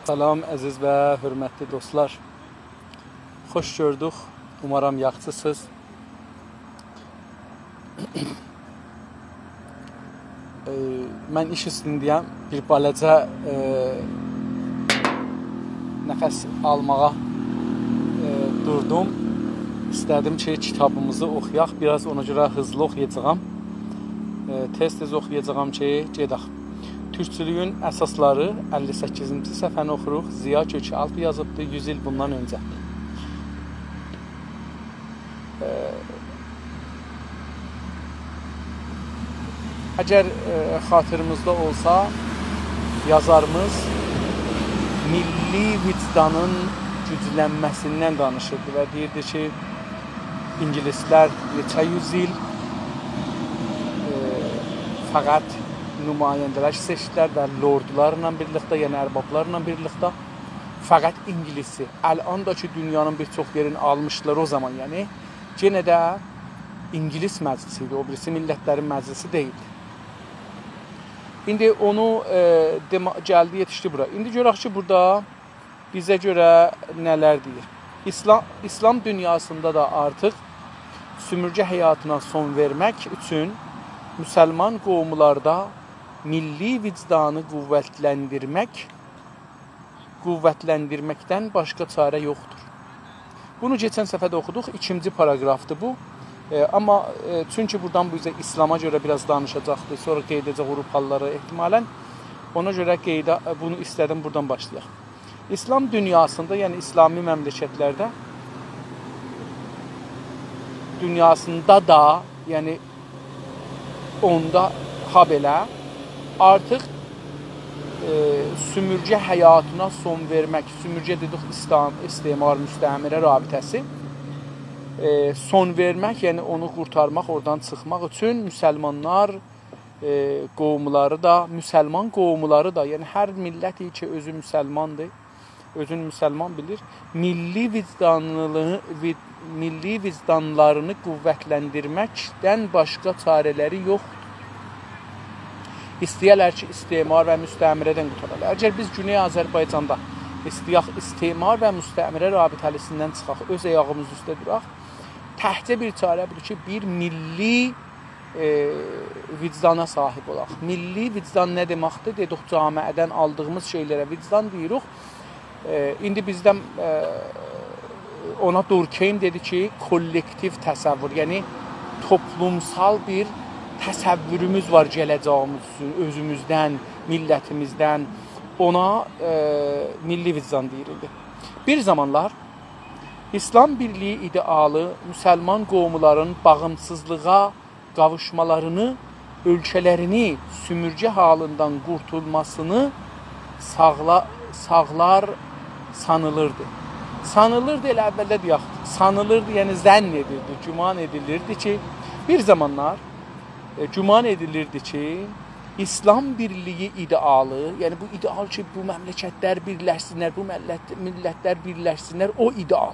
Salam əziz və hörmətli dostlar. Xoş gördük. Umarım yaxşısınız. Mən iş üstündəyəm. Bir balaca nəfəs almağa durdum. İstədim ki, kitabımızı oxuyaq. Biraz ona görə hızlı oxuyacağam. Tez-tez oxuyacağam ki, gedək. Türkçülüyün əsasları 58-ci səhifəni oxuruq. Ziya Kökalp yazıbdır 100 il bundan öncə. Əgər xatirimizdə olsa, yazarımız milli vicdanın güclənməsindən danışırdı və deyirdi ki, İngilislər neçə yüz il fəqət nümayəndələr seçdilər və lordularla birlikdə, yəni ərbablarla birlikdə fəqət İngilisi. Əlan da ki, dünyanın bir çox yerini almışlar o zaman, yəni yenə də İngilis məclisi idi, o birisi millətlərin məclisi deyildi. İndi onu gəldi, yetişdi bura. İndi görək ki, burada bizə görə nələr deyir. İslam dünyasında da artıq sümürgə həyatına son vermək üçün müsəlman qovumlarda milli vicdanı qüvvətləndirməkdən başqa çarə yoxdur. Bunu keçən səfərdə oxuduq, 2-ci paragrafdır bu. Amma çünki buradan bu bizə İslama görə biraz danışacaqdır, sonra qeyd edəcək Avropalıları ehtimalən. Ona görə bunu istədim buradan başlayaq. İslam dünyasında, yəni İslami məmləkətlərdə dünyasında da, yəni onda habelə artıq sümürgə həyatına son vermək, sümürgə dedik istimar, müstəmirə rabitəsi, son vermək, yəni onu qurtarmaq, oradan çıxmaq üçün müsəlmanlar qovumları da, müsəlman qovumları da, yəni hər millət ki, özü müsəlmandır, özünü müsəlman bilir, milli vicdanlarını qüvvətləndirməkdən başqa çarələri yoxdur. İstəyərlər ki, istimar və müstəmirədən qurtarırlar. Əgər biz Güney Azərbaycanda istəyək istimar və müstəmirə rabitəlisindən çıxaq, öz ayağımız üstə duraq, təhcə bir çarə budur ki, bir milli vicdana sahib olaq. Milli vicdan nə deməkdir? Dedik, camiədən aldığımız şeylərə vicdan deyirik. İndi bizdən ona Durkheim dedi ki, kollektiv təsəvvür, yəni toplumsal bir təsəvvürümüz var gələcəyimiz üçün, özümüzdən, millətimizdən, ona milli vicdan deyildi. Bir zamanlar İslam birliyi idealı müsəlman qovumların bağımsızlığa qavuşmalarını, ölkələrini sümürgə halından qurtulmasını sağlar sanılırdı. Sanılırdı, elə əvvəldə deyək, sanılırdı, yəni zənn edildi, güman edilirdi ki, bir zamanlar güman edilirdi ki, İslam birliyi idealı, yəni bu ideal ki, bu məmləkətlər birləşsinlər, bu millətlər birləşsinlər, o ideal.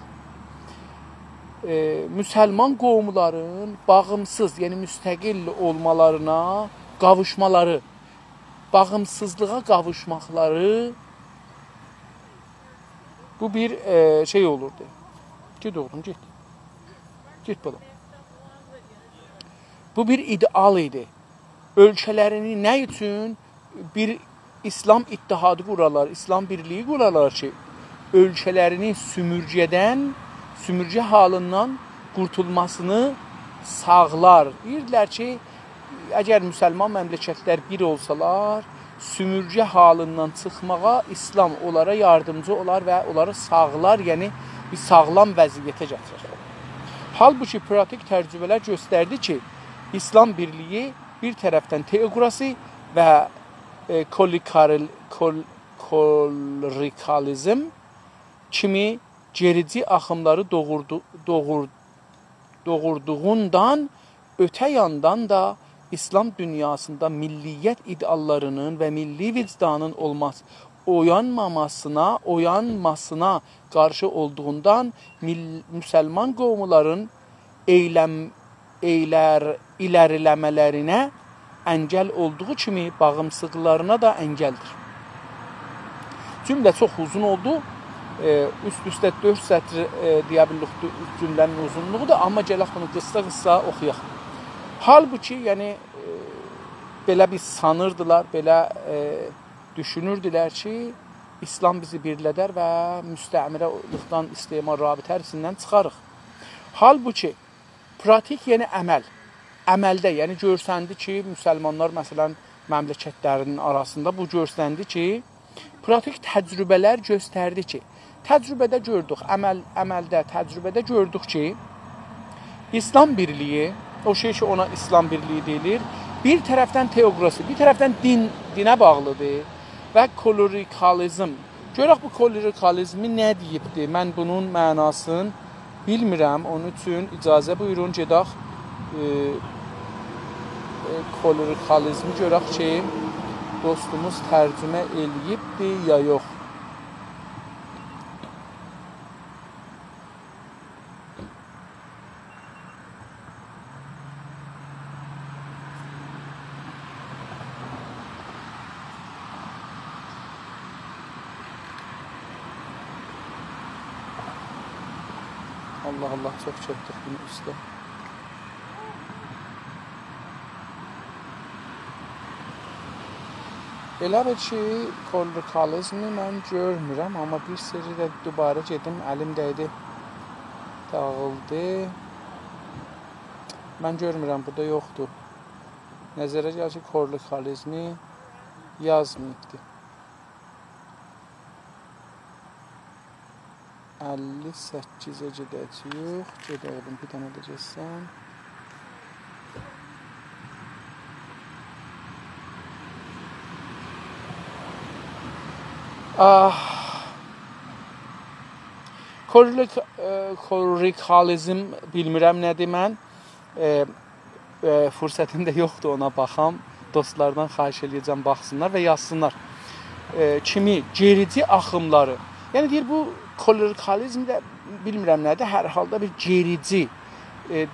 Müsəlman qovumların bağımsız, yəni müstəqil olmalarına qavuşmaları, bağımsızlığa qavuşmaqları bu bir şey olurdu. Git oğlum, git. Git balam. Bu bir ideal idi. Ölkələrini nə üçün bir İslam ittihadı qurarlar, İslam birliyi qurarlar ki, ölkələrini sümürgə halından qurtulmasını sağlar. Deyirlər ki, əgər müsəlman məmləkətlər bir olsalar, sümürgə halından çıxmağa İslam onlara yardımcı olar və onları sağlar, yəni bir sağlam vəziyyətə gətirir. Halbuki pratik təcrübələr göstərdi ki, İslam birliyi bir tərəfdən teokrasi və klerikalizm kimi gerici axımları doğurduğundan ötə yandan da İslam dünyasında milliyyət ideallarının və milli vicdanın oyanmasına qarşı olduğundan müsəlman qovumların iləriləmələrinə əngəl olduğu kimi bağımsızlıqlarına da əngəldir. cümlə çox uzun oldu. Üst-üstə 4 sətr deyə bilirik cümlənin uzunluğudur, amma gələk bunu qısa-qısa oxuyaq. Halbuki, yəni belə bir sanırdılar, belə düşünürdülər ki, İslam bizi birlədər və müstəmirəlikdən, istimar, rabitə hərisindən çıxarıq. Halbuki, pratik, yəni əməldə, yəni görsəndi ki, müsəlmanlar, məsələn, məmləkətlərinin arasında bu görsəndi ki, pratik təcrübələr göstərdi ki, təcrübədə gördük, əməldə, təcrübədə gördük ki, İslam birliyi, o şey ki, ona İslam birliyi deyilir, bir tərəfdən teokrasi, bir tərəfdən dinə bağlıdır və klerikalizm. Görək bu klerikalizmi nə deyibdir? Mən bunun mənasını bilmirəm, onun üçün icazə buyurun, gedək klerikalizmi görək ki, dostumuz tərcümə eləyibdir ya yox. Allah Allah, çox çəkdik bunu üstə. Elə bir ki, klerikalizmi mən görmürəm, amma bir seri də dubarə gedim, əlim dəydi, dağıldı. Mən görmürəm, burada yoxdur. Nəzərə gəlir ki, klerikalizmi yazmayıbdır. 58-ə gedəcəyik. Gedəyim, bir dənə də geçsəm. Klerikalizm bilmirəm nədir mən. Fürsətim də yoxdur ona baxam. Dostlardan xahiş edəcəm baxsınlar və yazsınlar. Kimi gerici axımları. Yəni deyir bu klerikalizm də bilmirəm nədir. Hər halda bir gerici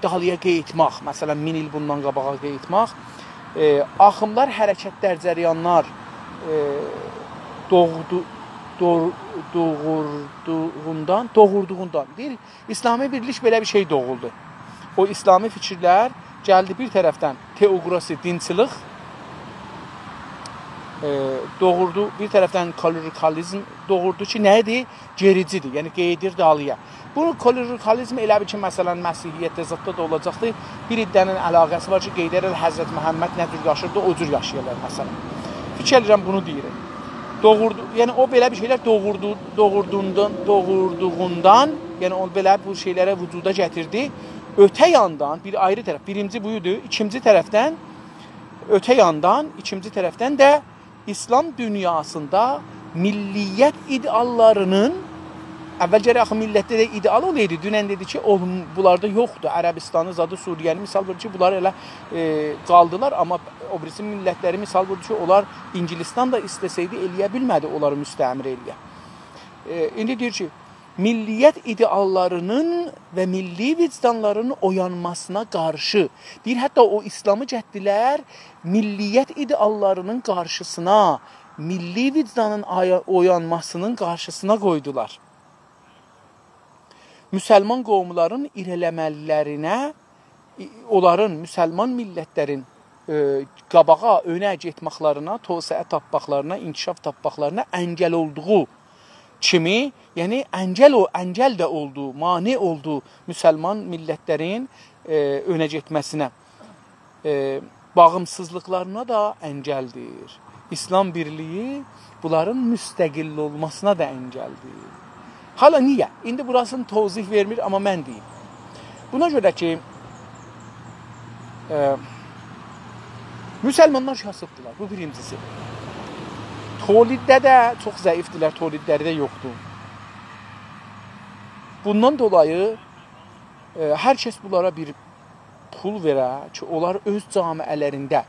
dalıya qeyitmaq, məsələn 1000 il bundan qabağa qeyitmaq, axımlar, hərəkətlər, cəryanlar doğurduğundan deyir, İslami birlik belə bir şey doğuldu. O İslami fikirlər gəldi bir tərəfdən teokrasi, dinçilik doğurdu, bir tərəfdən klerikalizm doğurdu ki, nədir? Gericidir, yəni qeydir dalıya. Bunu klerikalizm elə bir ki, məsələn, Məsihiyyətdə zətdə də olacaqdır. Bir iddənin əlaqəsi var ki, qeyd edir, Həzrət Məhəmməd nə cür yaşırdı, o cür yaşayırlar, məsələn. Fikir edirəm, bunu deyirəm. Yəni o belə bir şeylər doğurduğundan, yəni o belə bu şeylərə vücuda gətirdi. Ötə yandan, bir ayrı tərəf, birinci buyudur, ikinci tərəfdən, ötə yandan, ikinci tərəfdən də İslam dünyasında milliyyət ideallarının, əvvəlcə axı millətdə də ideal olaydı, dünən dedi ki, bunlarda yoxdur. Ərəbistanı, zadı Suriyəni misal verir ki, bunlar elə qaldılar, amma o birisi millətləri misal verir ki, onlar İngilistan da istəsəydi eləyə bilmədi, onları müstəmir eləyə. İndi deyir ki, milliyyət ideallarının və milli vicdanlarının oyanmasına qarşı, deyir, hətta o İslamı cəhdilər milliyyət ideallarının qarşısına, milli vicdanın oyanmasının qarşısına qoydular. Müsəlman qovumların irələmələrinə, onların, müsəlman millətlərin qabağa, önə getməklarına, tosəyə tapmaqlarına, inkişaf tapmaqlarına əngəl olduğu kimi, yəni əngəl də oldu, mane oldu müsəlman millətlərin önə getməsinə. Bağımsızlıqlarına da əngəldir. İslam birliyi bunların müstəqil olmasına da əngəldir. Hala niyə? İndi burasını tozih vermir, amma mən deyim. Buna görə ki, müsəlmanlar kasıbdılar, bu birincisi. Toliddə də çox zəifdirlər, tolidləri də yoxdur. Bundan dolayı hər kəs bunlara bir pul verə ki, onlar öz camiələrində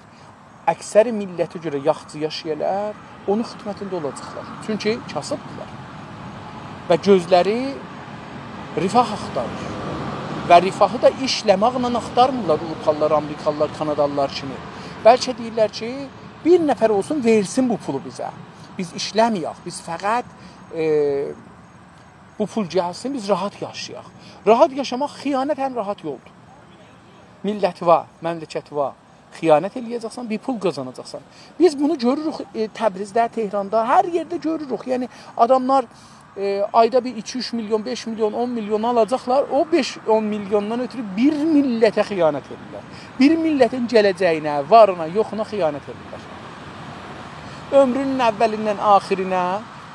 əksəri millətə görə yaxçı yaşayırlar, onun xidmətində olacaqlar. Çünki kasıbdırlar. Və gözləri rifah axtarır. Və rifahı da işləməklə axtarmırlar Avropalılar, Amerikalılar, Kanadalılar kimi. Bəlkə deyirlər ki, bir nəfər olsun versin bu pulu bizə. Biz işləməyək. Biz fəqət bu pul gəlsin, biz rahat yaşayaq. Rahat yaşamaq xiyanət ən rahat yoldur. Millət var, məmləkət var. Xiyanət eləyəcəksən, bir pul qazanacaqsan. Biz bunu görürük Təbrizdə, Tehranda, hər yerdə görürük. Yəni adamlar ayda bir 2-3 milyon, 5 milyon, 10 milyon alacaqlar. O 5-10 milyondan ötürü bir millətə xiyanət edirlər. Bir millətin gələcəyinə, varına, yoxuna xiyanət edirlər. Ömrünün əvvəlindən axirinə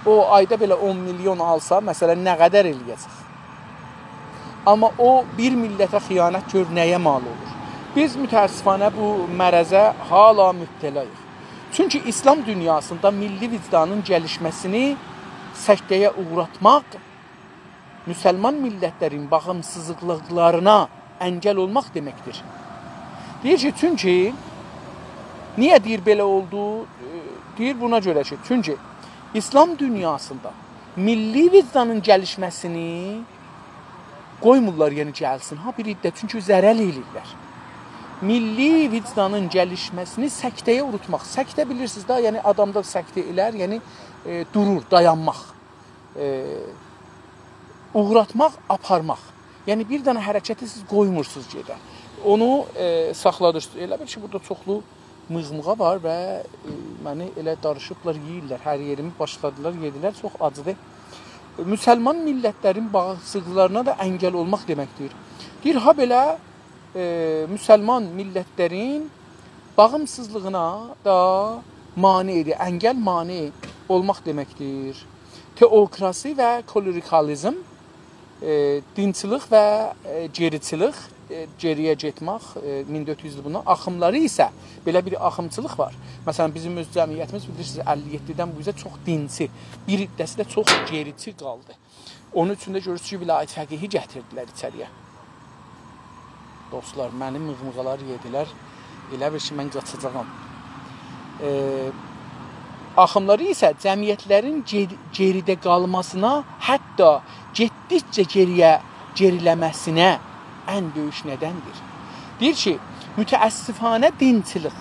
o ayda belə 10 milyon alsa, məsələn, nə qədər eləyəcək? Amma o bir millətə xiyanət gör nəyə mal olur. Biz mütəəssifanə bu mərəzə hala mübtəlayıq. Çünki İslam dünyasında milli vicdanın gəlişməsini səktəyə uğratmaq, müsəlman millətlərin bağımsızlıqlarına əngəl olmaq deməkdir. Deyir ki, çünki, niyə deyir belə oldu? Deyir buna görə ki, çünki İslam dünyasında milli vicdanın gəlişməsini qoymurlar, yəni gəlsin. Ha, bir iddə, çünki zərəl eləyirlər. Milli vicdanın gəlişməsini səktəyə urutmaq. Səktə bilirsiniz da, yəni adamda səktə elər, yəni durur, dayanmaq. Uğratmaq, aparmaq. Yəni bir dənə hərəkəti siz qoymursunuz gedə. Onu saxladırsınız. Elə bir ki, burada çoxlu mığmığa var və məni elə darışıblar, yeyirlər. Hər yerimi başladılar, yedilər. Çox acıdır. Müsəlman millətlərin bağımsızlıqlarına da əngəl olmaq deməkdir. Deyir, ha belə müsəlman millətlərin bağımsızlığına da mane edir. Əngəl mane olmaq deməkdir. Teokrasi və klerikalizm, dinçilik və geriçilik, geriyə getmək, 1400 il bundan, axımları isə belə bir axımçılıq var. Məsələn, bizim öz cəmiyyətimiz bilirsiniz, 57-dən bu üzə çox dinçi, bir iddəsi də çox geriçi qaldı. Onun üçün də görürsünüz ki, vilayət fəqihi gətirdilər içəriyə. Dostlar, mənim mığmıqalar yedilər, elə bir ki, mən qaçacağam. Axımları isə cəmiyyətlərin geridə qalmasına, hətta getdikcə geriləməsinə ən böyük nədəndir. Deyir ki, mütəəssifanə dinçilik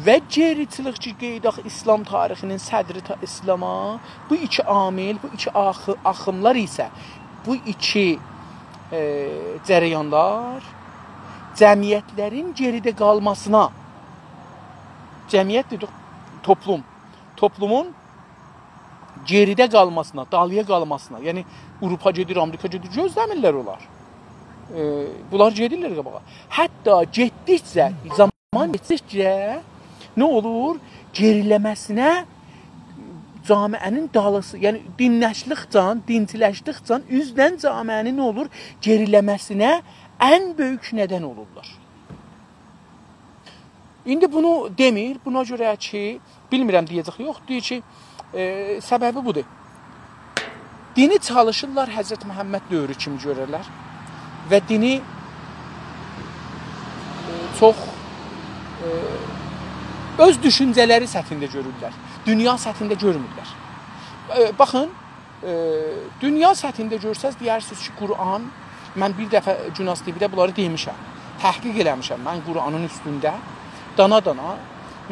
və geriçilik ki, qeydaq İslam tarixinin sədri İslama, bu iki amil, bu iki axımlar isə, bu iki cərəyanlar cəmiyyətlərin geridə qalmasına, cəmiyyət dedik, toplumun geridə qalmasına, dalıya qalmasına, yəni Avropa gedir, Amerika gedir, gözləmirlər onlar. Bunlar gedirlər qabağa. Hətta getdikcə, zaman getdikcə nə olur? Geriləməsinə camiənin dalısı, yəni dinciləşdikcə üzdən camiənin nə olur? Geriləməsinə ən böyük nədən olurlar. İndi bunu demir, buna görə ki, bilmirəm deyəcək, yox, deyir ki, səbəbi budur. Dini çalışırlar Həzrət Məhəmməd dövrü kimi görürlər və dini çox öz düşüncələri səthində görürlər, dünya səthində görmürlər. Baxın, dünya səthində görsəz, deyirsiniz ki, Quran, mən bir dəfə Cunas TV-də bunları demişəm, təhqiq eləmişəm, mən Quranın üstündə, dana-dana,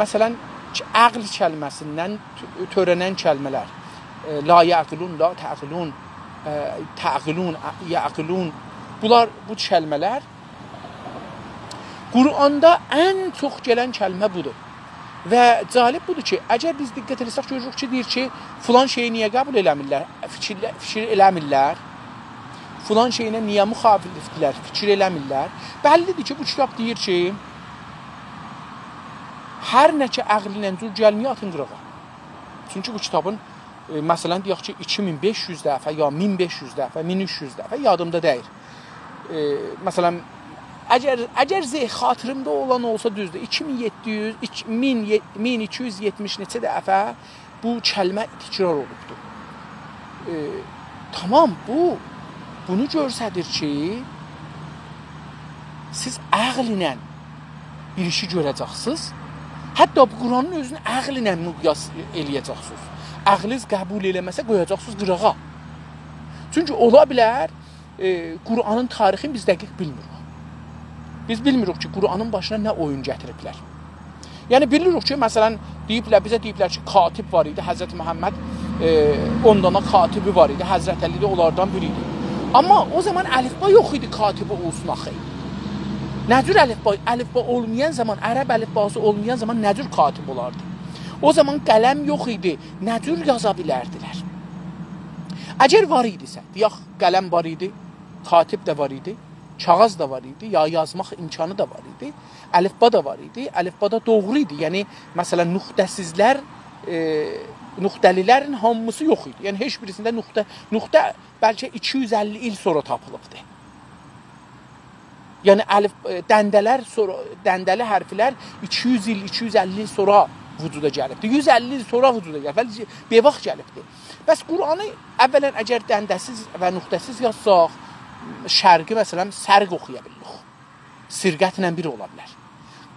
məsələn, əql kəlməsindən törənən kəlmələr, la yəqilun, la təqilun, təqilun, yəqilun, bunlar, bu kəlmələr Quranda ən çox gələn kəlmə budur. Və cəlib budur ki, əgər biz diqqət eləsək görürük ki, deyir ki, filan şeyi niyə qəbul eləmirlər, fikir eləmirlər, filan şeyinə niyə müxalifdirlər, fikir eləmirlər. Bəllidir ki, bu kitab deyir ki, hər nə ki, əqlinlə cür gəlməyə atın qırağa. Çünki bu kitabın, məsələn, deyək ki, 2500 dəfə, ya 1500 dəfə, 1300 dəfə yadımda deyir. Məsələn, əgər xatırımda olan olsa düzdür, 2700, 1270 neçə dəfə bu kəlmə təkrar olubdur. Tamam, bunu görsədir ki, siz əqlinlə bir işi görəcəksiniz, hətta bu Quranın özünü əqlinlə müqyas eləyəcəksiniz. Əqliz qəbul eləməsə qoyacaqsınız qırağa. Çünki ola bilər, Quranın tarixini biz dəqiq bilmirik. Biz bilmirik ki, Quranın başına nə oyun gətiriblər. Yəni bilirik ki, məsələn, bizə deyiblər ki, katib var idi, Həzrət Məhəmməd 10 dana katibi var idi, Həzrət Əli də onlardan biri idi. Amma o zaman əlifba yox idi, katibi olsun axı. Nə cür əlifba? Əlifba olmayan zaman, ərəb əlifbası olmayan zaman nə cür katib olardı? O zaman qələm yox idi, nə cür yaza bilərdilər? Əgər var idisə, deyək, qələm var idi, katib də var idi, kağız da var idi, ya yazmaq imkanı da var idi, əlifba da var idi, əlifba da doğru idi. Yəni, məsələn, nüqtəsizlər, nüqtəlilərin hamısı yox idi. Yəni, heç birisində nüqtə bəlkə 250 il sonra tapılıbdır. Yəni, dəndəli hərflər 200 il, 250 il sonra vücuda gəlibdir. 150 il sonra vücuda gəlibdir. Bevaxt gəlibdir. Bəs Qur'anı əvvələn əgər dəndəsiz və nüqtəsiz yazsaq, şərqi məsələn sərq oxuya bilirik. Sirqətlə bir ola bilər.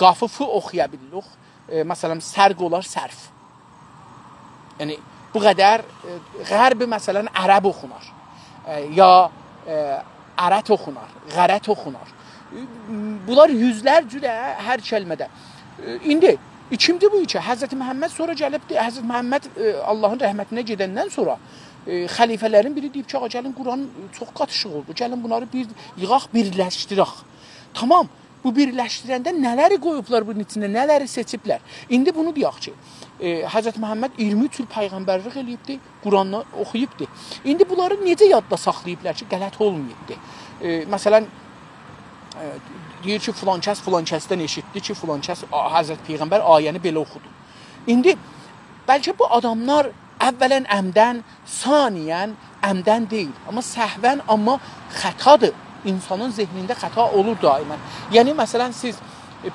Qafı fı oxuya bilirik. Məsələn sərq olar sərf. Yəni bu qədər qərbi məsələn ərəb oxunar. Ya ərət oxunar, qərət oxunar. Bunlar yüzlərcə hər kəlmədə. İndi kimdir bu iki? Həzrət Məhəmməd sonra gəlibdir. Həzrət Məhəmməd Allahın rəhmətinə gedəndən sonra xəlifələrin biri deyib ki, ağa gəlin Quran çox qatışıq oldu. Gəlin bunları bir yığaq, birləşdirək. Tamam, bu birləşdirəndə nələri qoyublar bunun içində, nələri seçiblər. İndi bunu deyək ki, Həzrət Məhəmməd 23 il peyğəmbərlik eləyibdi, Quranı oxuyubdi. İndi bunları necə yadda saxlayıblar ki, qələt olmayıbdı. Məsələn, deyir ki, filan kəsdən eşitdi ki, filan kəs Həzrət Peyğəmbər ayəni belə oxudu. İndi bəlkə bu adamlar əvvələn əmdən, saniyən əmdən deyil. Amma səhvən, amma xətadır. İnsanın zehnində xəta olur daimən. Yəni, məsələn, siz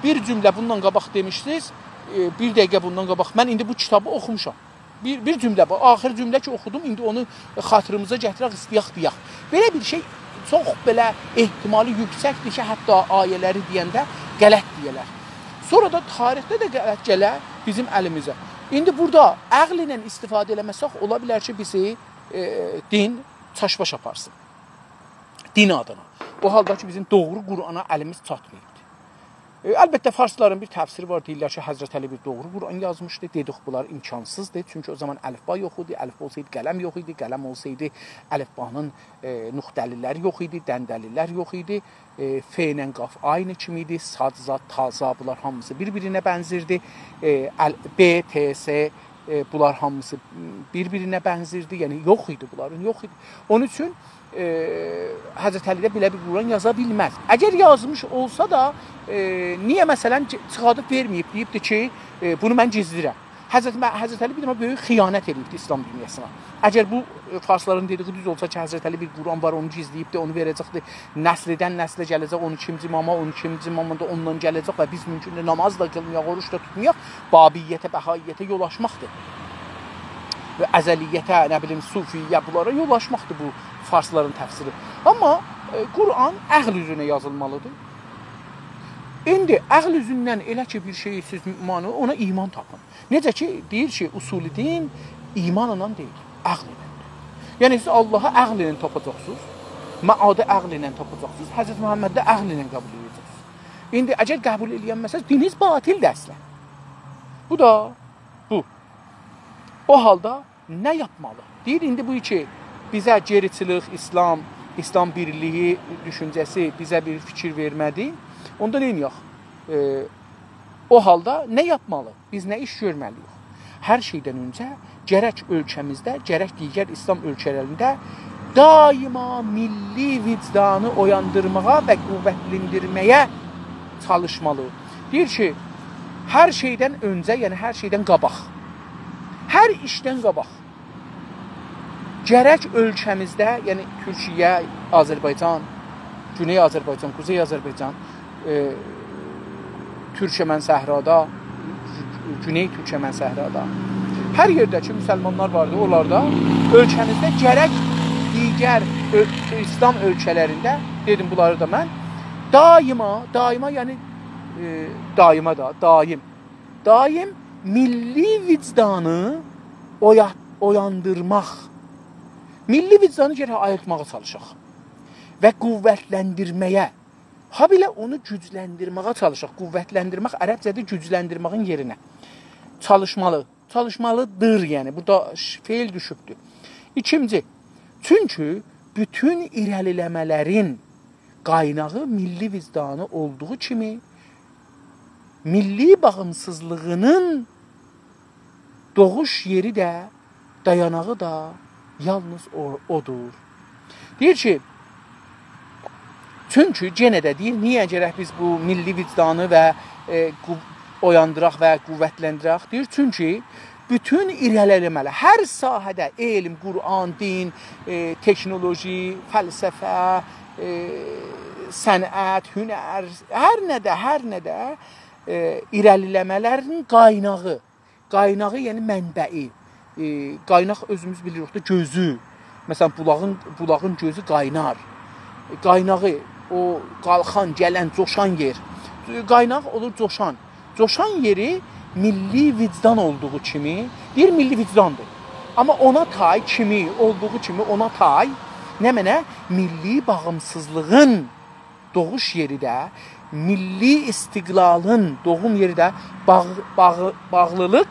bir cümlə bundan qabaq demişsiniz, bir dəqiqə bundan qabaq, mən indi bu kitabı oxumuşam. Bir cümlə, axır cümlə ki, oxudum, indi onu xatırımıza gətirək, istəyək deyək. Belə bir şey çox belə ehtimali yüksəkdir ki, hətta ayələri deyəndə qələt deyələr. Sonra da tarixdə də qələt gələr bizim əlimizə. İndi burada əql ilə istifadə eləməsək, ola bilər ki, bizi din çaşbaş aparsın. Din adına. O halda ki, bizim doğru Qur'ana əlimiz çatmayıbdır. Əlbəttə, farsların bir təfsiri var, deyirlər ki, Həzrət Əli bir doğru Qur'an yazmışdı. Dedik, bunlar imkansızdır. Çünki o zaman əlifba yox idi, əlifba olsaydı qələm yox idi, qələm olsaydı əlifbanın nüqtəlilər yox idi, dəndəlilər yox idi. F-lə qaf aynı kimi idi, sad, zad, taza, bunlar hamısı bir-birinə bənzirdi. B, T, S, bunlar hamısı bir-birinə bənzirdi. Yəni, yox idi bunların, yox idi. Onun üçün Həzrət Əlidə belə bir Quran yaza bilməz. Əgər yazmış olsa da, niyə məsələn çıxadıb verməyib, deyibdir ki, bunu mən gizlirəm. Həzrət Əli bir dəmə böyük xiyanət edibdir İslam dünyasına. Əgər bu farsların dediği düz olsa ki, Həzrət Əli bir Quran var, onu gizləyibdir, onu verəcəkdir, nəslidən nəslə gələcək, 12-ci imama, 12-ci imamında ondan gələcək və biz mümkün namaz da qılmayaq, oruç da tutmayaq, babiyyətə, bəhaiyyətə yol açmaqdır. Və əzəliyyətə, nə bilim, sufiyyə, bunlara yol açmaqdır bu farsların təfsiri. Amma Quran əql üzünə yazılmalıdır. İndi əql üzündən elə ki, bir şeyi siz mümanı, ona iman tapın. Necə ki, deyir ki, usulü din imanla deyil, əql iləndir. Yəni, siz Allaha əql ilə tapacaqsınız, məadı əql ilə tapacaqsınız, Həzrət Məhəmmədə əql ilə qəbul edəcəksiniz. İndi, əgər qəbul edilməsəz, diniz batildir əslən. Bu da bu. O halda nə yapmalı? Deyir, indi bu ki, bizə geriçilik, İslam birliyi düşüncəsi bizə bir fikir vermədi. Onda nə edək? O halda nə yapmalı? Biz nə iş görməliyik? Hər şeydən öncə gərək ölkəmizdə, gərək digər İslam ölkələrində daima milli vicdanı oyandırmağa və qüvvətləndirməyə çalışmalı. Deyir ki, hər şeydən öncə, yəni hər şeydən qabaq, hər işdən qabaq, gərək ölkəmizdə, yəni Türkiyə, Azərbaycan, Güney Azərbaycan, Kuzey Azərbaycan, Türkmən səhrada, Güney Türkmən səhrada, hər yerdəki müsəlmanlar vardı, onlarda ölkəmizdə gərək digər İslam ölkələrində, dedim bunları da mən, daima yəni daim milli vicdanı oyandırmaq, milli vicdanı gərək ayırtmağa çalışaq və qüvvətləndirməyə, Habelə onu gücləndirməyə çalışaq, qüvvətləndirmək ərəbcədə gücləndirməyin yerinə. Çalışmalı, çalışmalıdır yəni. Burada feil düşübdür. İkinci, çünki bütün irəliləmələrin qaynağı milli vicdanı olduğu kimi milli bağımsızlığının doğuş yeri də, dayanağı da yalnız odur. Deyir ki, çünki yenə də deyir, niyə gərək biz bu milli vicdanı və oyandıraq və qüvvətləndirək? Deyir, çünki bütün irəliləmələr, hər sahədə elm, Qur'an, din, teknoloji, fəlsəfə, sənət, hünər, hər nədə irəliləmələrin qaynağı yəni mənbəyi. Qaynaq özümüz bilirik də gözü. Məsələn, bulağın gözü qaynar. Qaynağı, o qalxan, gələn, coşan yer. Qaynaq olur coşan. Coşan yeri milli vicdan olduğu kimi, deyir milli vicdandır. Amma ona tay kimi, olduğu kimi ona tay, nə mənə? Milli bağımsızlığın doğuş yeri də, milli istiqlalın doğum yeri də bağlılıq,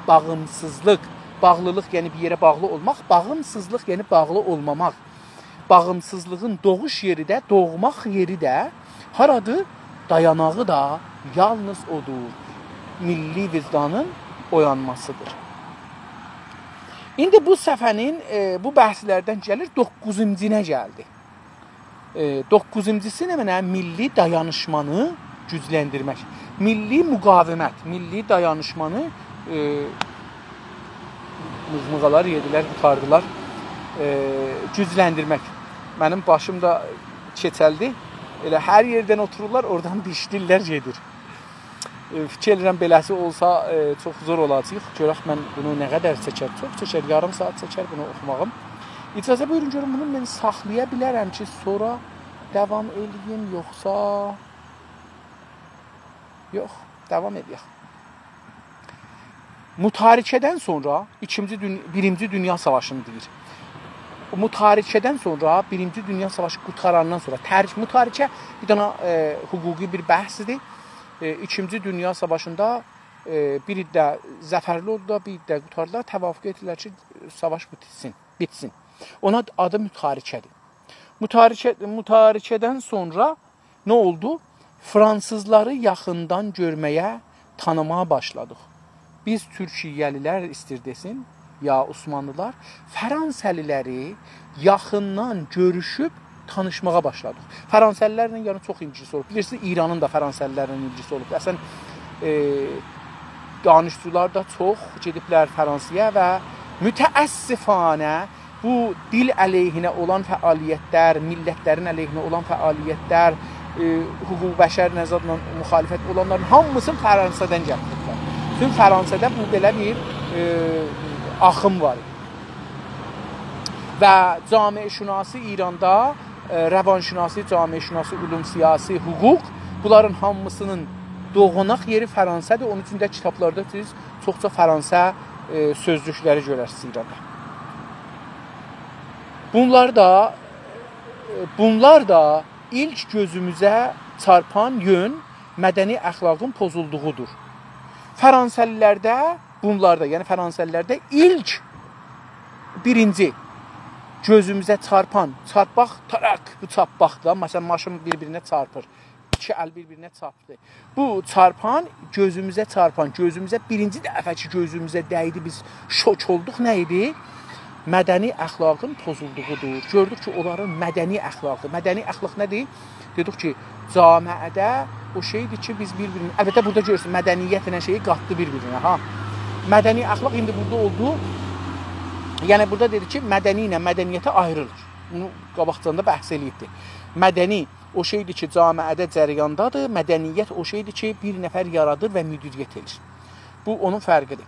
bağımsızlıq. Bağlılıq yəni bir yerə bağlı olmaq, bağımsızlıq yəni bağlı olmamaq. Bağımsızlığın doğuş yeri də, doğmaq yeri də haradır? Dayanağı da yalnız odur. Milli vicdanın oyanmasıdır. İndi bu səfənin bu bəhslərdən gəlir 9-cuna gəldi. 9-cusu nə mənə? Milli dayanışmanı gücləndirmək. Milli müqavimət, milli dayanışmanı mığmığalar yedilər, qutardılar, gücləndirmək. Mənim başım da keçəldi. Elə hər yerdən otururlar, oradan dişlirlər gedir. Fikir edirəm, beləsi olsa çox zor olacaq. Görək mən bunu nə qədər çəkər? Çox çəkər, yarım saat çəkər bunu oxumağım. İcazə buyurun görüm, bunu mən saxlaya bilərəm ki, sonra davam edeyim, yoxsa... Yox, davam edəyək. Mütarikədən sonra Birinci Dünya Savaşını deyir. Mütarikədən sonra Birinci Dünya Savaşı qurtarandan sonra mütarikə bir dənə hüquqi bir bəhsdir. İkinci Dünya Savaşında bir iddə zəfərli oldu, bir iddə qutardılar, təvafuq etdilər ki, savaş bitsin. Ona adı mütarikədir. Mütarikədən sonra nə oldu? Fransızları yaxından görməyə, tanımağa başladıq. Biz Türkiyəlilər istirdesin, ya Osmanlılar, Fransəliləri yaxından görüşüb tanışmağa başladıq. Fransəlilərlə yəni çox ilgisi olub. Bilirsiniz, İranın da Fransəlilərlə ilgisi olub. Əslən, danışçılar da çox gediblər Fransaya və mütəəssifanə bu dil əleyhinə olan fəaliyyətlər, millətlərin əleyhinə olan fəaliyyətlər, hüquq bəşər nəzarətlə müxalifət olanların hamısını Fransadan gətirdilər. Tüm Fransada bu belə bir axım var. Və camiə-şünası İranda, rəvanşünası, camiə-şünası, ulum, siyasi, hüquq, bunların hamısının doğunaq yeri Fransədir. Onun üçün də kitablarda siz çoxca Fransa sözlükləri görərsiniz İranda. Bunlar da ilk gözümüzə çarpan yön mədəni əxlaqın pozulduğudur. Fransəlilərdə, bunlarda, yəni Fransəlilərdə ilk birinci gözümüzə çarpan, çarpaq, tarak, bu çarpaqdır. Məsələn, maşın bir-birinə çarpır. İki əl bir-birinə çarpdı. Bu çarpan, gözümüzə çarpan, gözümüzə birinci dəfə ki, gözümüzə dəydi, biz şok olduq. Nə idi? Mədəni əxlaqın pozulduğudur. Gördük ki, onların mədəni əxlaqı. Mədəni əxlaq nədir? Dedik ki, camiədə o şeydir ki, biz bir-birinə... Əlbəttə, burada görürsün, mədəniyyət ilə şeyi qatdı bir-birinə. Mədəni əxlaq indi burada oldu. Yəni, burada dedi ki, mədəni ilə mədəniyyətə ayrılır. Bunu qabaqcanda bəhs eləyibdir. Mədəni o şeydir ki, camiədə cəriyandadır. Mədəniyyət o şeydir ki, bir nəfər yaradır və müdiriyyət edir. Bu, onun fərqidir.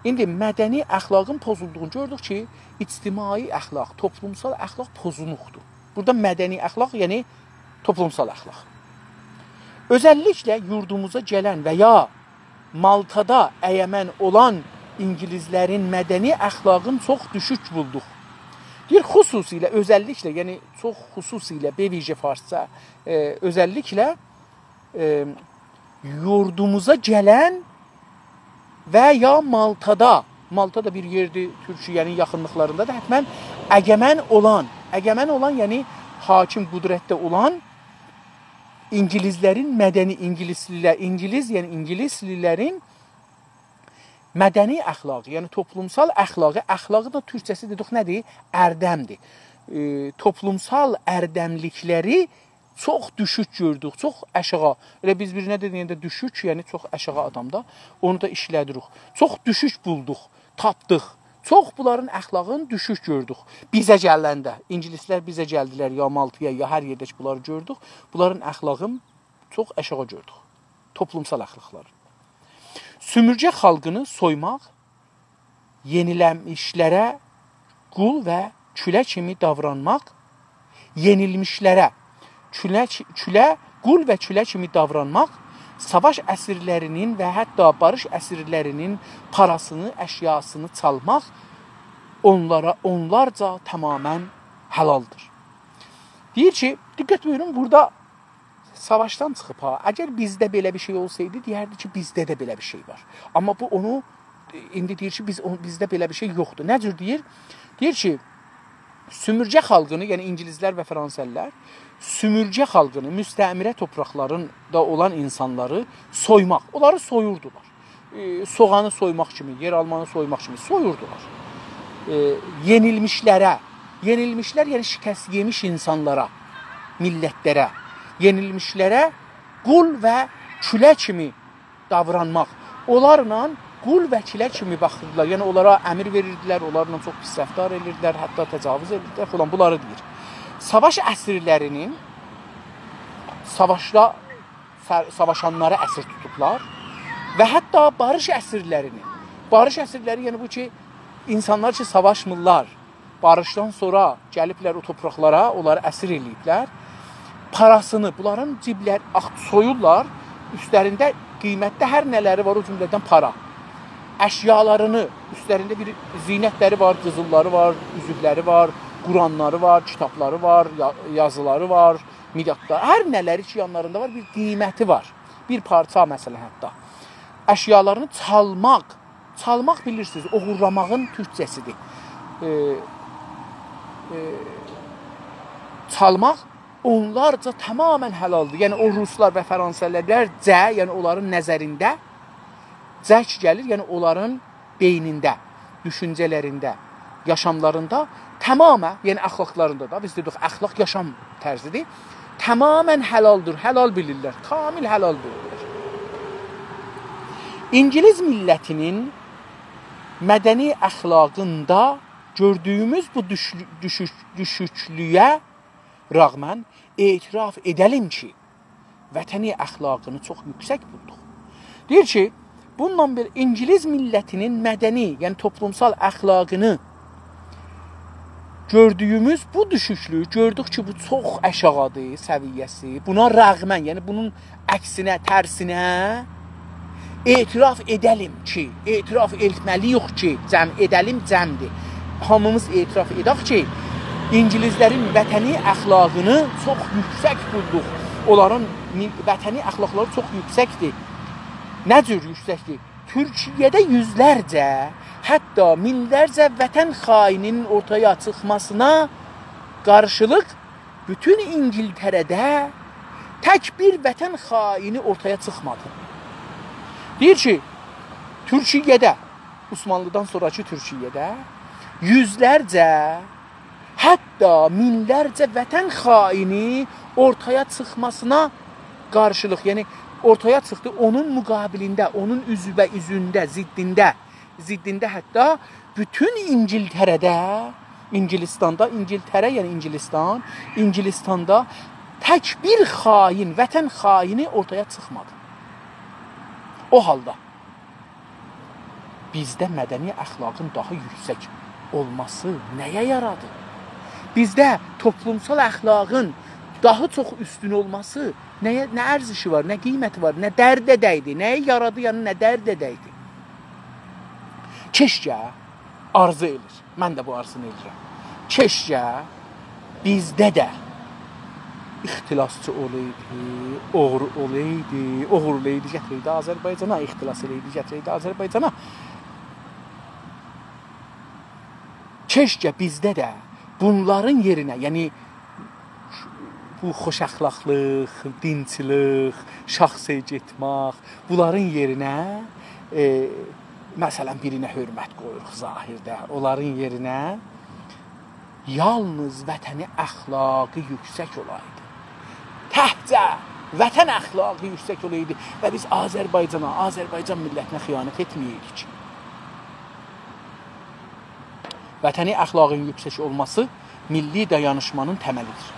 İndi mədəni əxlaqın pozulduğunu gördük ki, ictimai əxlaq, toplumsal əxlaq pozulmuşdur. Burada mədəni əxlaq, yəni toplumsal əxlaq. Özəlliklə yurdumuza gələn və ya Maltada əyəmən olan İngilizlərin mədəni əxlaqın çox düşük bulduq. Deyir xüsusilə, özəlliklə, yəni çox xüsusilə bevicə farsça, özəlliklə yurdumuza gələn və ya Maltada bir yerdir, Türkiyənin yaxınlıqlarında da həttəmən əgəmən olan, yəni hakim qüdrətdə olan İngilizlərin mədəni, İngilislilərin mədəni əxlaqı, yəni toplumsal əxlaqı da türkçəsi dedik nədir? Ərdəmdir. Toplumsal ərdəmlikləri çox düşük gördük, çox aşağı. Elə biz birinə dediyəndə düşük, yəni çox aşağı adamda, onu da işlədirik. Çox düşük bulduq, tapdıq. Çox bunların əxlaqını düşük gördük. Bizə gələndə, İngilislər bizə gəldilər, ya Maltaya, ya hər yerdə ki, bunları gördük. Bunların əxlaqını çox aşağı gördük. Toplumsal əxlaqları. Sümürcə xalqını soymaq, yenilənmişlərə qul və külə kimi davranmaq, yenilmişlərə qul və külə kimi davranmaq, savaş əsirlərinin və hətta barış əsirlərinin parasını, əşyasını çalmaq onlarca tamamən həlaldır. Deyir ki, diqqət buyurun, burada savaşdan çıxıb ha. Əgər bizdə belə bir şey olsaydı, deyərdi ki, bizdə də belə bir şey var. Amma bu onu, indi deyir ki, bizdə belə bir şey yoxdur. Nə cür deyir? Deyir ki, sümürcə xalqını, yəni İngilizlər və Fransəllər, sümürcə xalqını, müstəmirə torpaqlarında olan insanları soymaq. Onları soyurdular. Soğanı soymaq kimi, yer almanı soymaq kimi soyurdular. Yenilmişlər, yəni şikəst yemiş insanlara, millətlərə, yenilmişlərə qul və külə kimi davranmaq. Onlarla qul və külə kimi baxırdılar. Yəni onlara əmir verirdilər, onlarla çox pis rəftar edirdilər, hətta təcavüz edirdilər falan. Bunları deyir. Savaş əsirlərinin savaşanları əsir tutublar və hətta barış əsirləri, yəni bu ki, insanlar ki, savaşmırlar, barışdan sonra gəliblər o torpaqlara, onları əsir eləyiblər, parasını, bunların ciblər soyurlar, üstlərində qiymətdə hər nələri var, o cümlədən para. Əşyalarını, üstlərində bir zinətləri var, qızılları var, üzükləri var, Quranları var, kitabları var, yazıları var, milyatlar, hər nələri ki, yanlarında var, bir qiyməti var. Bir parça məsələn hətta. Əşyalarını çalmaq bilirsiniz, oğurlamağın türkçəsidir. Çalmaq onlarca tamamən həlaldır. Yəni o ruslar və fransələrcə, yəni onların nəzərində zək gəlir, yəni onların beynində, düşüncələrində, yaşamlarında tamamən, yəni əxlaqlarında da, biz dedik, əxlaq yaşam tərzidir, tamamən həlaldır, həlal bilirlər, kamil həlal bilirlər. İngiliz millətinin mədəni əxlaqında gördüyümüz bu düşüklüyə rağmen etiraf edəlim ki, vətəni əxlaqını çox yüksək bulduq. Deyir ki, bununla bir İngiliz millətinin mədəni, yəni toplumsal əxlaqını gördüyümüz bu düşüklüyü gördük ki, bu çox aşağıdır səviyyəsi. Buna rağmen, yəni bunun əksinə, tərsinə etiraf edəlim ki, etiraf etməliyik ki, cəm edəlim cəmdir. Hamımız etiraf edək ki, İngilizlərin vətəni əxlaqını çox yüksək bulduq. Onların vətəni əxlaqları çox yüksəkdir. Nə cür yüksəkdir? Türkiyədə yüzlərcə, hətta minlərcə vətən xaininin ortaya çıxmasına qarşılıq bütün İngiltərədə tək bir vətən xaini ortaya çıxmadı. Deyir ki, Türkiyədə, Osmanlıdan sonraki Türkiyədə yüzlərcə, hətta minlərcə vətən xaini ortaya çıxmasına qarşılıq, yəni ortaya çıxdı onun müqabilində, onun üzündə, ziddində hətta bütün İngiltərədə, İngiltərə, yəni İngilistanda tək bir xain, vətən xaini ortaya çıxmadı. O halda bizdə mədəni əxlaqın daha yüksək olması nəyə yaradı? Bizdə toplumsal əxlaqın daha çox üstün olması nə ərzişi var, nə qiyməti var, nə dərdə dəydi, nəyə yaradı, yəni nə dərdə dəydi. Keşkə arzu edir, mən də bu arzunu edirəm. keşke bizdə də ixtilasçı olaydı, oğru olaydı, oğurlaydı, gətirəydi Azərbaycana, ixtilas eləydi, gətirəydi Azərbaycana. Keşke bizdə də bunların yerinə, yəni bu xoş əxlaqlıq, dinçilik, şəxsiyə getmək, bunların yerinə məsələn birinə hörmət qoyuruq zahirdə, onların yerinə yalnız vətəni əxlaqı yüksək olaydı. Təhcə vətən əxlaqı yüksək olaydı və biz Azərbaycana, Azərbaycan millətinə xiyanət etməyəydik. Vətəni əxlaqın yüksək olması milli dayanışmanın təməlidir.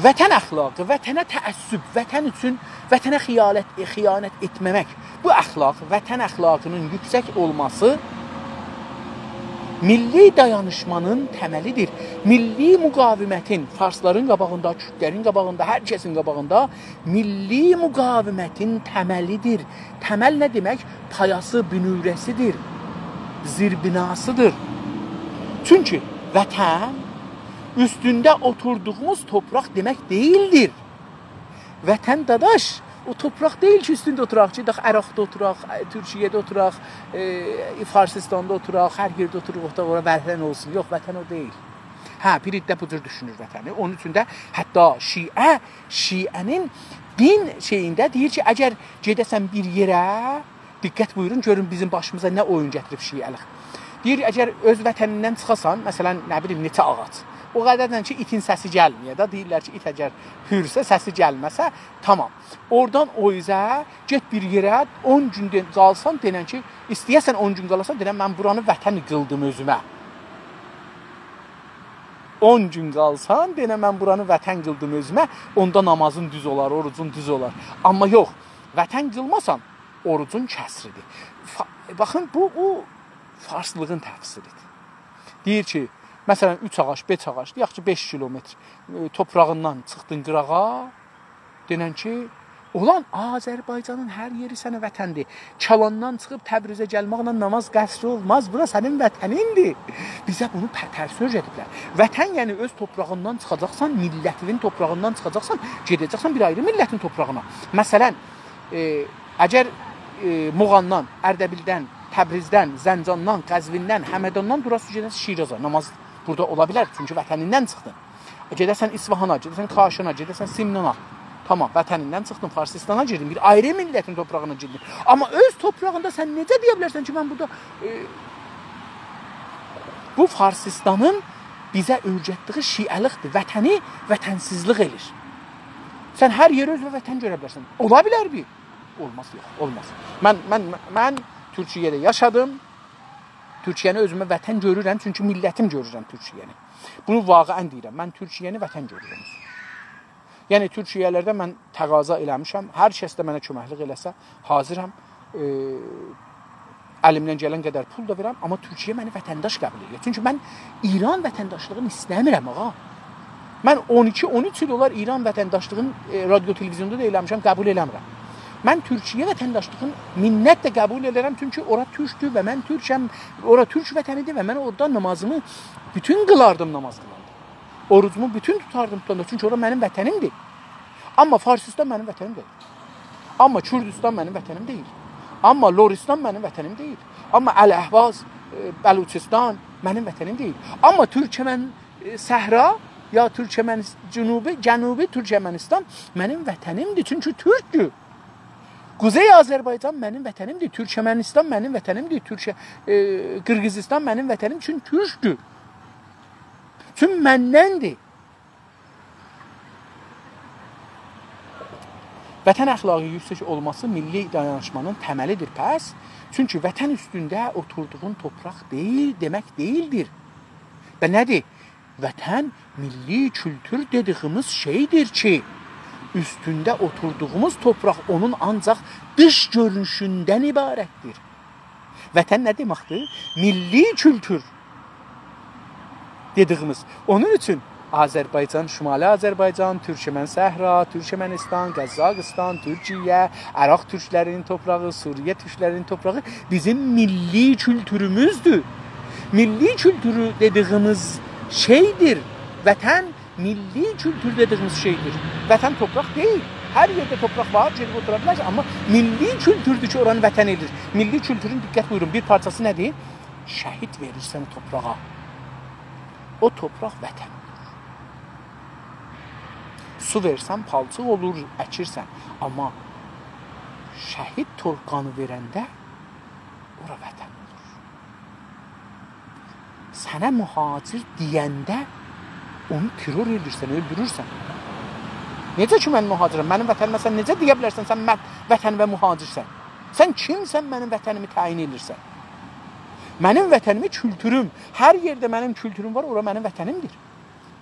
Vətən əxlaqı, vətənə təəssüb, vətən üçün vətənə xiyanət etməmək, bu əxlaq, vətən əxlaqının yüksək olması milli dayanışmanın təməlidir. Milli müqavimətin, farsların qabağında, kürtlərin qabağında, hər kəsin qabağında milli müqavimətin təməlidir. Təməl nə demək? Payası, bünürəsidir, zirbinasıdır. Çünki vətən üstündə oturduğumuz torpaq demək deyildir. Vətən dadaş, o torpaq deyil ki, üstündə oturaq ki, Əraqda oturaq, Türkiyədə oturaq, Farsistanda oturaq, hər yerdə oturuq, vətən olsun. Yox, vətən o deyil. Hə, bir iddə bu cür düşünür vətəni. Onun üçün də hətta şiənin din şeyində deyir ki, əgər gedəsən bir yerə, diqqət buyurun, görün bizim başımıza nə oyun gətirib şiəlik. Deyir, əgər öz vətənindən çıxasan, məsələn, nə bilim, neçə ağac. O qədərdən ki, itin səsi gəlməyə də, deyirlər ki, it əgər hürsə, səsi gəlməsə, tamam. Oradan o izə, get bir yerə, 10 gün qalsan, denən ki, istəyəsən 10 gün qalasan, denən, mən buranı vətən qıldım özümə. 10 gün qalsan, denən, mən buranı vətən qıldım özümə, onda namazın düz olar, orucun düz olar. Amma yox, vətən qılmasan, orucun kəsridir. Baxın, bu farslığın təfsiridir. Deyir ki, məsələn, 3 ağac, 5 ağac, deyək ki, 5 kilometr toprağından çıxdın qırağa, denən ki, olan Azərbaycanın hər yeri sənə vətəndir. Kəlandan çıxıb Təbrizə gəlməklə namaz qəsri olmaz, bura sənin vətənindir. Bizə bunu tərs öyrədiblər. Vətən, yəni öz toprağından çıxacaqsan, millətinin toprağından çıxacaqsan, gedəcəksən bir ayrı millətin toprağına. Məsələn, əgər Muğandan, Ərdəbildən, Təbrizdən, Zəncandan, Qəzvindən, Həmədandan durası gedəsən Şiraza, namaz burada ola bilər, çünki vətənindən çıxdın. Gedəsən İsfahana, gedəsən Kaşana, gedəsən Simnana, tamam, vətənindən çıxdın, Farsistana girdin, bir ayrı millətin toprağına girdin. Amma öz toprağında sən necə deyə bilərsən ki, mən burada bu Farsistanın bizə öyrətdiyi şiəlikdir, vətəni vətənsizlik elir. Sən hər yeri özünə vətən görə bilərsən. Ola bilər bir? Olmaz, yox, olmaz. Mən Türkiyədə yaşadım. Türkiyəni özümə vətən görürəm, çünki millətim görürəm Türkiyəni. Bunu vaqəən deyirəm, mən Türkiyəni vətən görürəm. Yəni, Türkiyələrdə mən təqaza eləmişəm, hər kəs də mənə köməklik eləsə, hazıram, əlimdən gələn qədər pul da verəm, amma Türkiyə məni vətəndaş qəbul edir. Çünki mən İran vətəndaşlığını istəmirəm, ağa. Mən 12-13 il olar İran vətəndaşlığını radio-televizyonda da eləmişəm, qəbul eləmirəm. Mən Türkiyə vətəndaşlığını minnətlə qəbul edirəm, çünki ora türkdür və mən türkəm, ora türk vətənidir və mən orada namazımı bütün qılardım namaz qılanda. Orucumu bütün tutardım tutanda, çünki ora mənim vətənimdir. Amma Farsistan mənim vətənim deyil. Amma Kürdistan mənim vətənim deyil. Amma Loristan mənim vətənim deyil. Amma Əl-Əhvaz, Bəluçistan mənim vətənim deyil. Amma Türkmən Səhra ya Cənubi Türkmənistan mənim vətənimdir, çünki türkdür. Quzey Azərbaycan mənim vətənimdir, Türkmənistan mənim vətənimdir, Qırğızistan mənim vətənim üçün türkdür. Çünki məndəndir. Vətən əxlaqı yüksək olması milli dayanışmanın təməlidir pəs. Çünki vətən üstündə oturduğun torpaq deyil, demək deyildir. Və nədir? Vətən milli kültür dediyimiz şeydir ki, üstündə oturduğumuz torpaq onun ancaq dış görünüşündən ibarətdir. Vətən nə deməkdir? Milli kültür dediyimiz. Onun üçün Azərbaycan, Şimali Azərbaycan, Türkmən Səhra, Türkmənistan, Qazaxıstan, Türkiyə, Əraq türklərinin toprağı, Suriyə türklərinin toprağı bizim milli kültürümüzdür. Milli kültürü dediyimiz şeydir. Vətən milli kültür dediyimiz şeydir. Vətən torpaq deyil. Hər yerdə torpaq var, gedib otura bilərsən, amma milli kültürdür ki, oranı vətən edir. Milli kültürün, diqqət buyurun, bir parçası nədir? Şəhid verirsən torpağa. O torpaq vətən olur. Su versən, palçıq olur, əkirsən. Amma şəhid torqanı verəndə ora vətən olur. Sənə mühacir deyəndə onu terror edirsən, öldürürsən. Necə ki, mən mühacirəm? Mənim vətənimə sən necə deyə bilərsən? Sən vətən və mühacirsən. Sən kimsən mənim vətənimi təyin edirsən? Mənim vətənimi kültürüm. Hər yerdə mənim kültürüm var, ora mənim vətənimdir.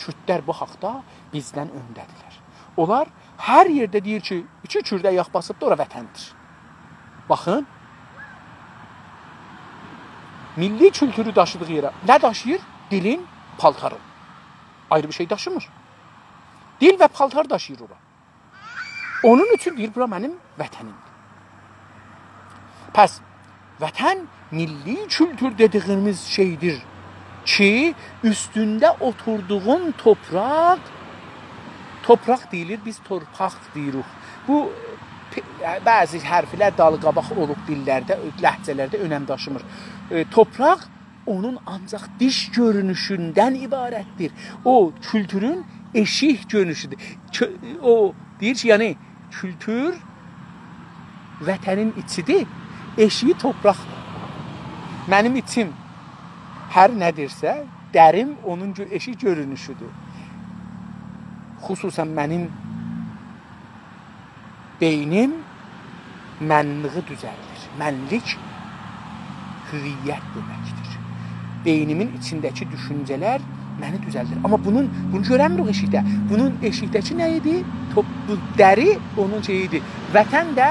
Kürdlər bu haqda bizdən öndədirlər. Onlar hər yerdə deyir ki, iki kürdə ayaq basıb da ora vətəndir. Baxın, milli kültürü daşıdığı yerə nə daşıyır? Dilin, paltarın. Ayrı bir şey daşımır. Dil və paltar daşıyır ora. Onun üçün deyir, bura mənim vətənimdir. Pəs, vətən milli kültür dediyimiz şeydir ki, üstündə oturduğun torpaq deyilir, biz torpaq deyirik. Bu, bəzi hərflər dalı-qabaq olub dillərdə, ləhcələrdə önəm daşımır. Torpaq onun ancaq diş görünüşündən ibarətdir. O, kültürün eşik görünüşüdür. O, deyir ki, yəni, kültür vətənin içidir, eşiyi torpaqdır. Mənim içim hər nədirsə, dərim onun eşik görünüşüdür. Xüsusən mənim beynim mənliği düzəldir. Mənlik hüviyyət deməkdir. Beynimin içindəki düşüncələr məni düzəldir. Amma bunu görəmirik eşikdə. Bunun eşikdəki nə idi? Bu dəri onun şeyidir. Vətən də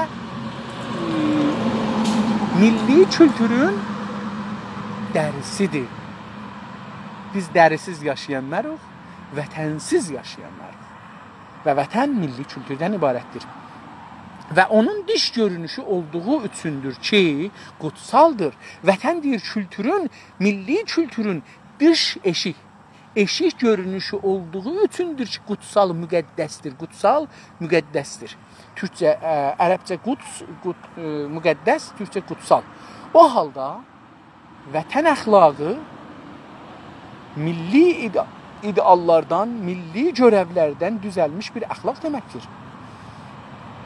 milli kültürün dərisidir. Biz dərisiz yaşayanlarıq, vətənsiz yaşayanlarıq. Və vətən milli kültürdən ibarətdir. Və onun diş görünüşü olduğu üçündür ki, qutsaldır. Vətən deyir kültürün, milli kültürün dış eşik, eşik görünüşü olduğu üçündür ki, qutsal müqəddəsdir. Qutsal müqəddəsdir. Türkçə, ərəbcə müqəddəs, türkçə qutsal. O halda vətən əxlaqı milli ideallardan, milli görevlərdən düzəlmiş bir əxlaq deməkdir.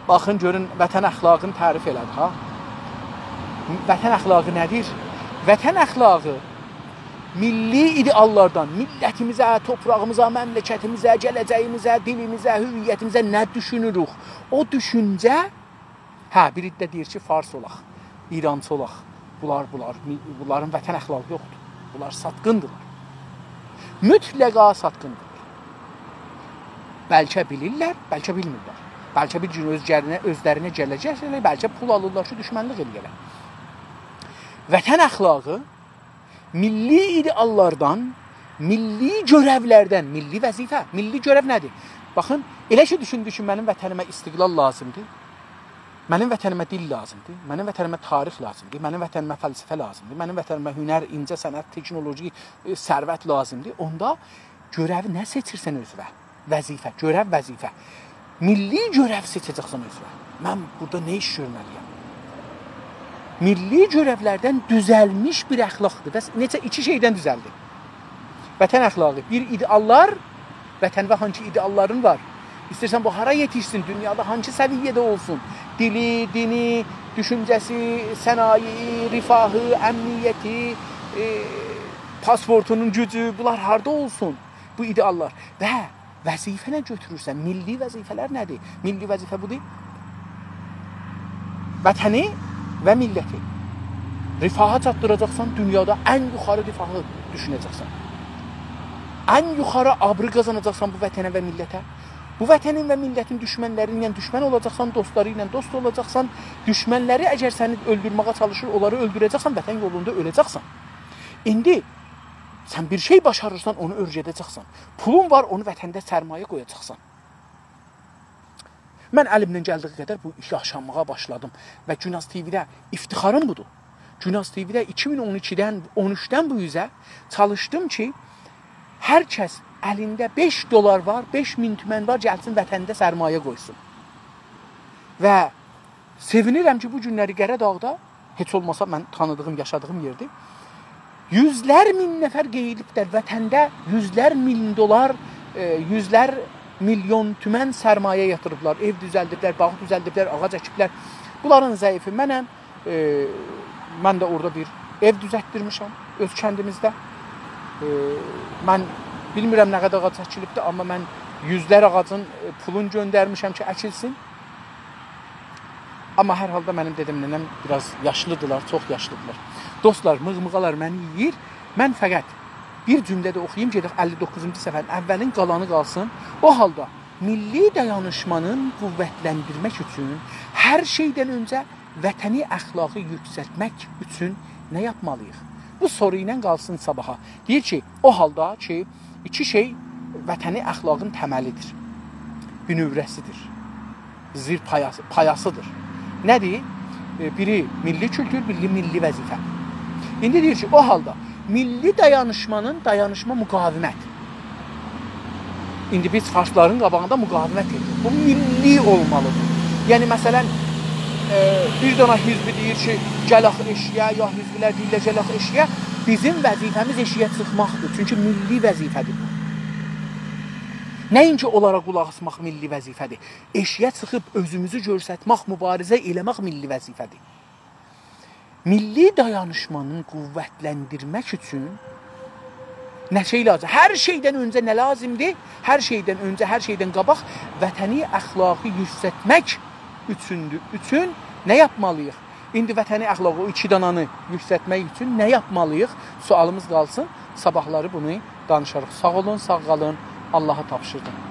Baxın, görün, vətən əxlaqını tərif elədi, ha? Vətən əxlaqı nədir? Vətən əxlaqı milli ideallardan, millətimizə, toprağımıza, məmləkətimizə, gələcəyimizə, dilimizə, hüviyyətimizə nə düşünürük? O düşüncə, biri də deyir ki, fars olaq, İrancı olaq. Bunların vətən əxlaqı yoxdur. Bunlar satqındırlar. Mütləqa satqındır. Bəlkə bilirlər, bəlkə bilmirlər. Bəlkə bir gün özlərinə gələcəklər, bəlkə pul alırlar ki, düşmənlik eləyərlər. Vətən əxlaqı milli ideallardan, milli görevlərdən, milli vəzifə, milli görev nədir? Baxın, elə ki düşündü ki, mənim vətənimə istiqlal lazımdır, mənim vətənimə dil lazımdır, mənim vətənimə tarix lazımdır, mənim vətənimə fəlsəfə lazımdır, mənim vətənimə hünər, incə sənət, teknoloji, sərvət lazımdır. Onda görevi nə seçirsən özünə? Vəzifə, görev, vəzifə. Milli görev seçəcəksən özünə. Mən burada nə iş görməliyəm? Milli görevlərdən düzəlmiş bir əxlaqdır. Və necə iki şeydən düzəldi? Vətən əxlaqı, bir ideallar, vətən və hangi idealların var? İstərsən bu hara yetişsin, dünyada hangi səviyyədə olsun? Dili, dini, düşüncəsi, sənayi, rifahı, əmniyyəti, pasportunun gücü, bunlar harda olsun? Bu ideallar. Və vəzifə nə götürürsən? Milli vəzifələr nədir? Milli vəzifə budur. Vətəni və milləti rifaha çatdıracaqsan, dünyada ən yuxarı rifahı düşünəcəksən. Ən yuxarı abrı qazanacaqsan bu vətənə və millətə. Bu vətənin və millətin düşmənləri ilə düşmən olacaqsan, dostları ilə dost olacaqsan, düşmənləri əgər səni öldürməyə çalışır, onları öldürəcəksən, vətən yolunda öləcəksən. İndi sən bir şey başarırsan, onu örgədəcəksən. Pulun var, onu vətəndə sərmayə qoyacaqsan. Mən əlimdən gəldiyi qədər bu işi yaşanmağa başladım və Günaz TV-də iftixarım budur. Günaz TV-də 2012-dən, 13-dən bu yüzə çalışdım ki, hər kəs əlində 5 dolar var, 5.000 tümən var, gəlsin vətəndə sərmayə qoysun. Və sevinirəm ki, bu günləri Qəradağda, heç olmasa mən tanıdığım, yaşadığım yerdir, yüzlər min nəfər qeyiliblər vətəndə, yüzlər min dolar, yüzlər milyon tümən sərmayə yatırıblar, ev düzəldiblər, bağ düzəldiblər, ağac əkiblər. Bunların zəifi mənəm, mən də orada bir ev düzəltdirmişəm öz kəndimizdə. Mən bilmirəm nə qədər ağac əkilibdir, amma mən yüzlər ağacın pulun göndərmişəm ki, əkilsin. Amma hər halda mənim dedəm, nənəm biraz yaşlıdırlar, çox yaşlıdırlar. Dostlar, mığmığalar məni yeyir. Mən fəqət bir cümlədə oxuyayım, gedək 59-cu səfərin əvvəlin qalanı qalsın. O halda milli dayanışmanın qüvvətləndirmək üçün hər şeydən öncə vətəni əxlaqı yüksəltmək üçün nə yapmalıyıq? Bu soru ilə qalsın sabaha. Deyir ki, o halda ki, iki şey vətəni əxlaqın təməlidir. Bünövrəsidir. Zir payasıdır. Nədir? Biri milli kültür, biri milli vəzifə. İndi deyir ki, o halda milli dayanışmanın dayanışma müqavimət. İndi biz farsların qabağında müqavimət edirik. Bu milli olmalıdır. Yəni, məsələn, bir dana hizbi deyir ki, gəlaq eşiyə, ya hizbilər deyirlər gəlaq eşiyə. Bizim vəzifəmiz eşiyə çıxmaqdır. Çünki milli vəzifədir bu. Nəinki onlara qulaq asmaq milli vəzifədir. Eşiyə çıxıb özümüzü göstərmək, mübarizə eləmək milli vəzifədir. Milli dayanışmanın qüvvətləndirmək üçün nə şey lazım? Hər şeydən öncə nə lazımdır? Hər şeydən öncə, hər şeydən qabaq vətəni əxlaqı yüksəltmək üçün nə yapmalıyıq? İndi vətəni əxlaqı, o iki dananı yüksəltmək üçün nə yapmalıyıq? Sualımız qalsın. Sabahları bunu danışarıq. Sağ olun, sağ qalın. Allah'a tapşırdım.